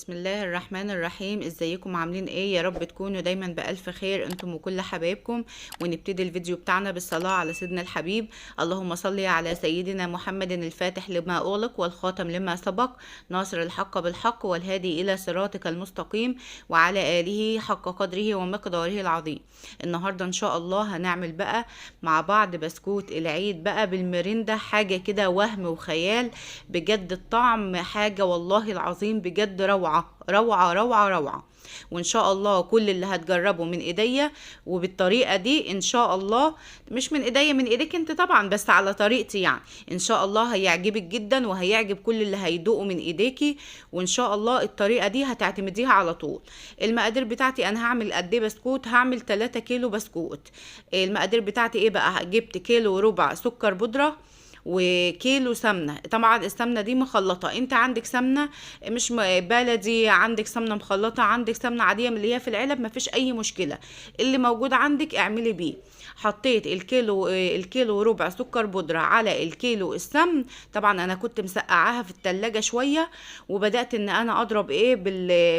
بسم الله الرحمن الرحيم. ازيكم عاملين ايه؟ يا رب تكونوا دايما بألف خير انتم وكل حبايبكم. ونبتدي الفيديو بتاعنا بالصلاة على سيدنا الحبيب. اللهم صل على سيدنا محمد الفاتح لما أغلق والخاتم لما سبق، ناصر الحق بالحق والهادي إلى صراطك المستقيم، وعلى آله حق قدره ومقداره العظيم. النهاردة ان شاء الله هنعمل بقى مع بعض بسكوت العيد بقى بالمرندة، حاجة كده وهم وخيال بجد. الطعم حاجة والله العظيم بجد روعة روعة روعة روعة. وان شاء الله كل اللي هتجربه من ايديا وبالطريقة دي ان شاء الله، مش من ايديا، من ايديك انت طبعا، بس على طريقتي يعني. ان شاء الله هيعجبك جدا وهيعجب كل اللي هيدوقوا من ايديكي، وان شاء الله الطريقة دي هتعتمديها على طول. المقادير بتاعتي انا هعمل قد ايه بسكوت؟ هعمل 3 كيلو بسكوت. المقادير بتاعتي ايه بقى؟ جبت كيلو وربع سكر بودرة وكيلو سمنه. طبعا السمنه دي مخلطه، انت عندك سمنه مش بلدي، عندك سمنه مخلطه، عندك سمنه عاديه من اللي هي في العلب، مفيش اي مشكله، اللي موجود عندك اعملي بيه. حطيت الكيلو وربع سكر بودره على الكيلو السمن. طبعا انا كنت مسقعاها في التلاجة شويه، وبدات ان انا اضرب ايه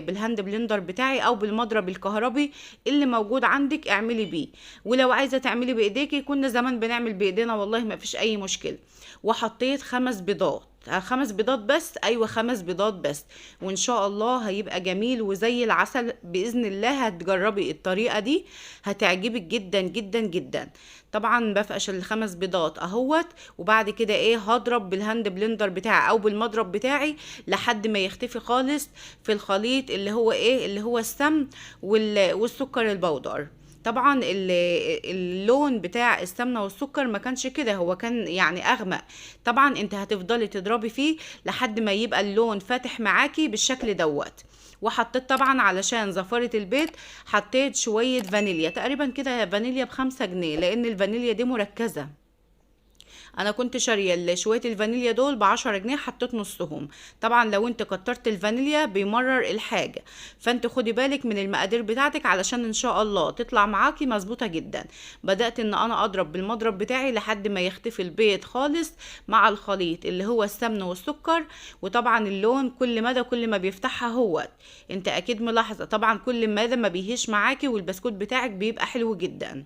بالهاند بلندر بتاعي او بالمضرب الكهربي، اللي موجود عندك اعملي بيه. ولو عايزه تعملي بايديكي كنا زمان بنعمل بايدينا، والله ما فيش اي مشكله. وحطيت 5 بيضات، 5 بيضات بس، ايوه 5 بيضات بس. وان شاء الله هيبقى جميل وزي العسل باذن الله. هتجربي الطريقه دي هتعجبك جدا جدا جدا. طبعا بفقش ال5 بيضات اهوت، وبعد كده ايه هضرب بالهاند بلندر بتاعي او بالمضرب بتاعي لحد ما يختفي خالص في الخليط اللي هو ايه، اللي هو السمن والسكر البودر. طبعا اللون بتاع السمنه والسكر ما كانش كده، هو كان يعني اغمق. طبعا انت هتفضلي تضربي فيه لحد ما يبقى اللون فاتح معاكي بالشكل دوت. وحطيت طبعا علشان زفارة البيت حطيت شوية فانيليا، تقريبا كده فانيليا ب5 جنيه، لان الفانيليا دي مركزة. انا كنت شاريه شويه الفانيليا دول ب10 جنيه، حطيت نصهم. طبعا لو انت كترت الفانيليا بيمرر الحاجه، فانت خدي بالك من المقادير بتاعتك علشان ان شاء الله تطلع معاكي مظبوطه جدا. بدات ان انا اضرب بالمضرب بتاعي لحد ما يختفي البيض خالص مع الخليط اللي هو السمن والسكر. وطبعا اللون كل مدى كل ما بيفتحها هو، انت اكيد ملاحظه طبعا كل مدى ما بيهيش معاكي، والبسكوت بتاعك بيبقى حلو جدا.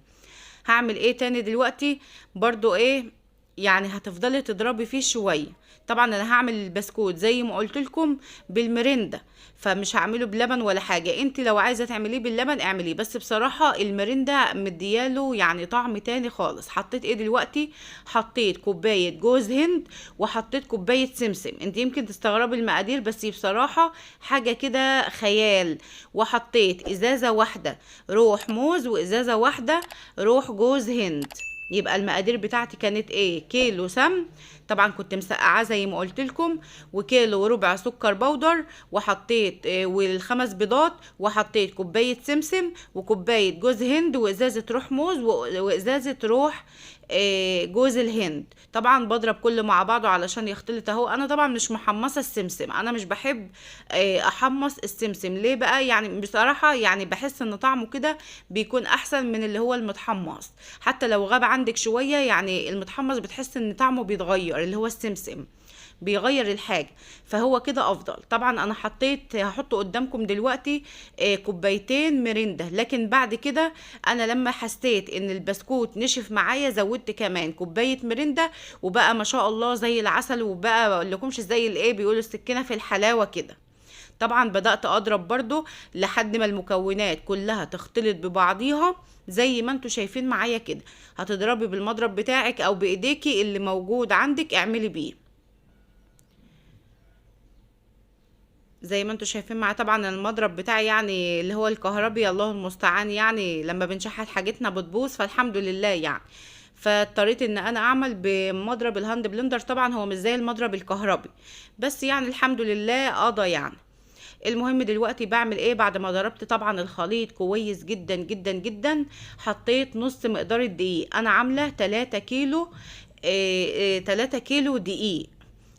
هعمل ايه تاني دلوقتي؟ برضو ايه يعني هتفضلي تضربي فيه شويه. طبعا انا هعمل البسكوت زي ما قلت لكم بالمرندة، فمش هعمله بلبن ولا حاجه. انت لو عايزه تعمليه باللبن اعمليه، بس بصراحه المرندة مدياله يعني طعم تاني خالص. حطيت ايه دلوقتي؟ حطيت كوبايه جوز هند وحطيت كوبايه سمسم. انت يمكن تستغربي المقادير، بس بصراحه حاجه كده خيال. وحطيت ازازه واحده روح موز وازازه واحده روح جوز هند. يبقى المقادير بتاعتي كانت ايه؟ كيلو سمن، طبعا كنت مسقعاه زي ما قلت لكم، وكيلو وربع سكر بودر، وحطيت والخمس بيضات، وحطيت كوبايه سمسم وكوبايه جوز هند وازازه روح موز وازازه روح جوز الهند. طبعا بضرب كله مع بعضه علشان يختلط اهو. انا طبعا مش محمصه السمسم، انا مش بحب احمص السمسم. ليه بقى؟ يعني بصراحه يعني بحس ان طعمه كده بيكون احسن من اللي هو المتحمص. حتى لو غاب عندك شويه يعني المتحمص بتحس ان طعمه بيتغير، اللي هو السمسم بيغير الحاجة، فهو كده افضل. طبعا انا هحط قدامكم دلوقتي كوبايتين مرندة، لكن بعد كده انا لما حسيت ان البسكوت نشف معايا زودت كمان كوباية مرندة، وبقى ما شاء الله زي العسل. وبقى ما اقولكمش زي الايه بيقولوا السكينة في الحلاوة كده. طبعا بدأت اضرب برضو لحد ما المكونات كلها تختلط ببعضيها زي ما انتوا شايفين معايا كده. هتضربي بالمضرب بتاعك او بايديكي اللي موجود عندك اعملي بيه زي ما انتوا شايفين معايا. طبعا المضرب بتاعي يعني اللي هو الكهربي، الله المستعان، يعني لما بنشحت حاجتنا بتبوظ، فالحمد لله يعني. فاضطريت ان انا اعمل بمضرب الهاند بلندر. طبعا هو مش زي المضرب الكهربي، بس يعني الحمد لله قضى يعني. المهم دلوقتي بعمل ايه؟ بعد ما ضربت طبعا الخليط كويس جدا جدا جدا، حطيت نص مقدار الدقيق. انا عامله 3 كيلو 3 كيلو دقيق.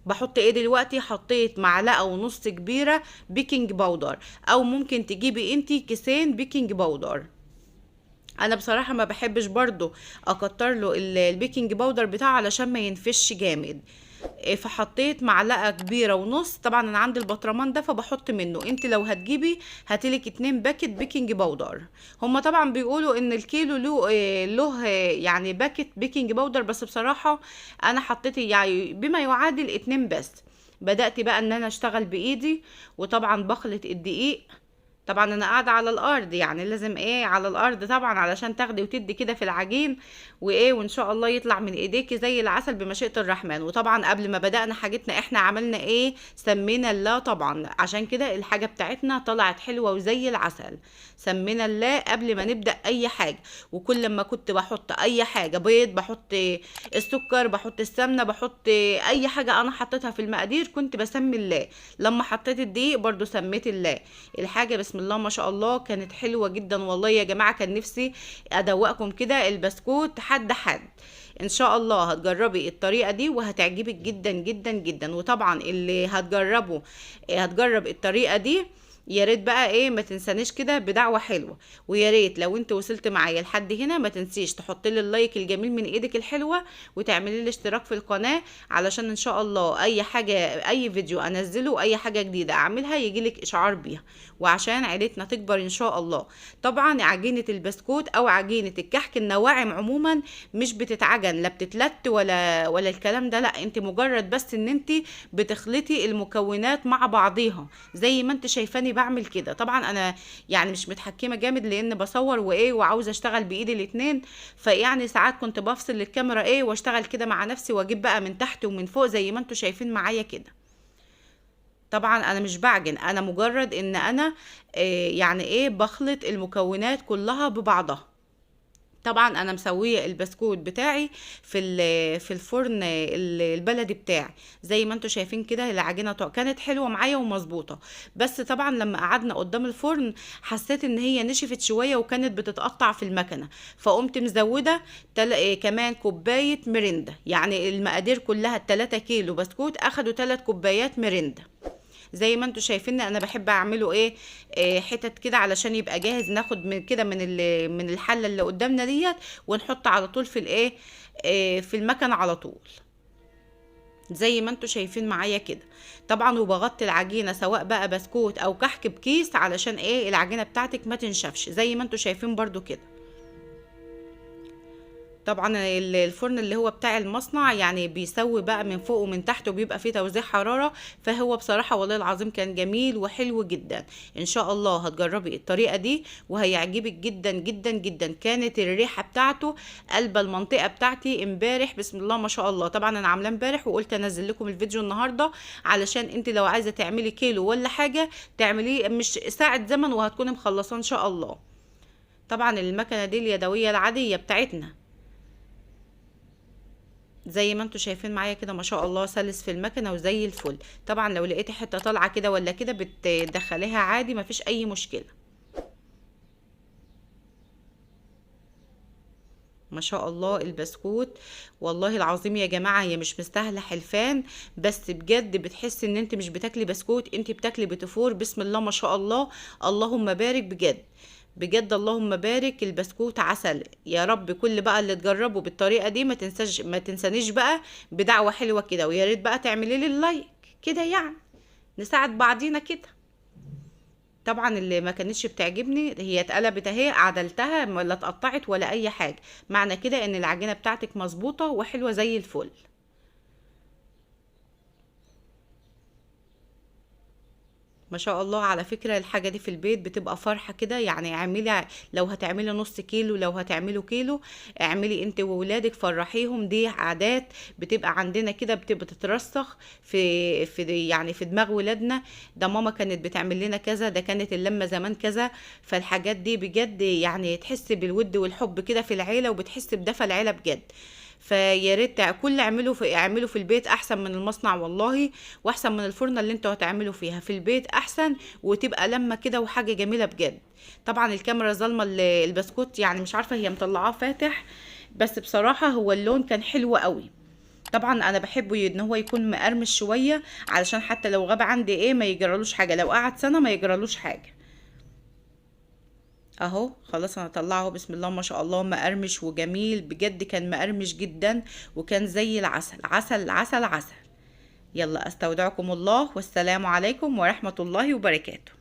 بحط ايه دلوقتي؟ حطيت معلقه ونص كبيره بيكنج باودر، او ممكن تجيبي انتي كيسين بيكنج باودر. انا بصراحه ما بحبش برضو اكتر له البيكنج باودر بتاعه علشان ما ينفش جامد. فحطيت معلقه كبيره ونص. طبعا انا عندي البطرمان ده فبحط منه. انت لو هتجيبي هاتلك 2 باكت بيكنج باودر. هما طبعا بيقولوا ان الكيلو له يعني باكت بيكنج باودر، بس بصراحه انا حطيت يعني بما يعادل 2 بس. بدأت بقى ان انا اشتغل بايدي، وطبعا بخلط الدقيق. طبعا انا قاعده على الارض، يعني لازم على الارض طبعا علشان تاخدي وتدي كده في العجين، وان شاء الله يطلع من ايديكي زي العسل بمشيئه الرحمن. وطبعا قبل ما بدأنا حاجتنا احنا عملنا سمينا الله طبعا، عشان كده الحاجه بتاعتنا طلعت حلوه وزي العسل. سمينا الله قبل ما نبدأ اي حاجه. وكل ما كنت بحط اي حاجه، بيض، بحط السكر، بحط السمنه، بحط اي حاجه انا حطيتها في المقادير كنت بسمي الله. لما حطيت الدقيق برضو سميت الله. الحاجه بسم الله ما شاء الله كانت حلوه جدا والله يا جماعه. كان نفسي ادوقكم كده البسكوت حد. ان شاء الله هتجربي الطريقه دي وهتعجبك جدا جدا جدا. وطبعا اللي هتجرب الطريقه دي، يا ريت بقى ما تنسانيش كده بدعوه حلوه. ويا ريت لو انت وصلت معايا لحد هنا ما تنسيش تحطي لي اللايك الجميل من ايدك الحلوه، وتعملي لي اشتراك في القناه، علشان ان شاء الله اي حاجه، اي فيديو انزله، اي حاجه جديده اعملها يجيلك اشعار بيها، وعشان عيلتنا تكبر ان شاء الله. طبعا عجينه البسكوت او عجينه الكحك النواعم عموما مش بتتعجن، لا بتتلت ولا الكلام ده، لا انت مجرد بس ان انت بتخلطي المكونات مع بعضيها زي ما انت شايفاني بعمل كده. طبعا انا يعني مش متحكمه جامد لان بصور وعاوزه اشتغل بايدي الاتنين، فيعني ساعات كنت بفصل الكاميرا واشتغل كده مع نفسي، واجيب بقى من تحت ومن فوق زي ما انتوا شايفين معايا كده. طبعا انا مش بعجن، انا مجرد ان انا يعني بخلط المكونات كلها ببعضها. طبعا انا مسويه البسكوت بتاعي في الفرن البلدي بتاعي زي ما انتوا شايفين كده. العجينه كانت حلوه معايا ومظبوطه، بس طبعا لما قعدنا قدام الفرن حسيت ان هي نشفت شويه وكانت بتتقطع في المكنه، فقمت مزوده كمان كوبايه مرندة. يعني المقادير كلها 3 كيلو بسكوت اخدوا 3 كوبايات مرندة. زي ما انتوا شايفين انا بحب اعمله حتت كده علشان يبقى جاهز. ناخد من كده من الحله اللي قدامنا ديت، ونحط على طول في في المكن على طول زي ما انتوا شايفين معايا كده. طبعا وبغطي العجينه سواء بقى بسكوت او كحك بكيس علشان العجينه بتاعتك ما تنشفش زي ما انتوا شايفين برضو كده. طبعا الفرن اللي هو بتاع المصنع يعني بيسوي بقى من فوق ومن تحت وبيبقى فيه توزيع حرارة، فهو بصراحة والله العظيم كان جميل وحلو جدا. ان شاء الله هتجربي الطريقة دي وهيعجبك جدا جدا جدا. كانت الريحة بتاعته قلب المنطقة بتاعتي امبارح بسم الله ما شاء الله. طبعا انا عاملاه امبارح وقلت انزل لكم الفيديو النهاردة علشان انت لو عايزة تعملي كيلو ولا حاجة تعمليه مش ساعة زمن وهتكوني مخلصة ان شاء الله. طبعا المكنة دي اليدوية العادية بتاعتنا زي ما انتوا شايفين معايا كده ما شاء الله سلس في المكنه وزي الفل. طبعا لو لقيتي حته طالعه كده ولا كده بتدخليها عادي مفيش اي مشكله. ما شاء الله البسكوت والله العظيم يا جماعه هي مش مستاهله حلفان، بس بجد بتحسي ان انت مش بتاكلي بسكوت، انت بتاكلي بتفور بسم الله ما شاء الله. اللهم بارك بجد بجد اللهم بارك. البسكوت عسل يا رب. كل بقى اللي تجربه بالطريقه دي ما تنسانيش بقى بدعوه حلوه كده، ويا ريت بقى تعملي لي اللايك كده يعني نساعد بعضينا كده. طبعا اللي ما كانتش بتعجبني هي اتقلبت اهي، عدلتها ولا اتقطعت ولا اي حاجه، معنى كده ان العجينه بتاعتك مظبوطه وحلوه زي الفل. ما شاء الله. على فكرة الحاجة دي في البيت بتبقى فرحة كده، يعني اعملي لو هتعملي نص كيلو لو هتعملوا كيلو، اعملي انت وولادك فرحيهم. دي عادات بتبقى عندنا كده بتبقى تترسخ يعني في دماغ ولادنا. ده ماما كانت بتعمل لنا كذا، ده كانت اللمة زمان كذا. فالحاجات دي بجد يعني تحس بالود والحب كده في العيلة، وبتحس بدفى العيلة بجد. فيا ريت كل اعملوا في البيت احسن من المصنع والله، واحسن من الفرنه اللي انتوا هتعملوا فيها. في البيت احسن وتبقى لمه كده وحاجه جميله بجد. طبعا الكاميرا ظالمه البسكوت، يعني مش عارفه هي مطلعاه فاتح، بس بصراحه هو اللون كان حلو قوي. طبعا انا بحبه ان هو يكون مقرمش شويه علشان حتى لو غاب عندي ما يجرالوش حاجه، لو قعد سنه ما يجرالوش حاجه. اهو خلاص انا اطلعه بسم الله ما شاء الله مقرمش وجميل بجد. كان مقرمش جدا وكان زي العسل عسل عسل عسل. يلا استودعكم الله، والسلام عليكم ورحمة الله وبركاته.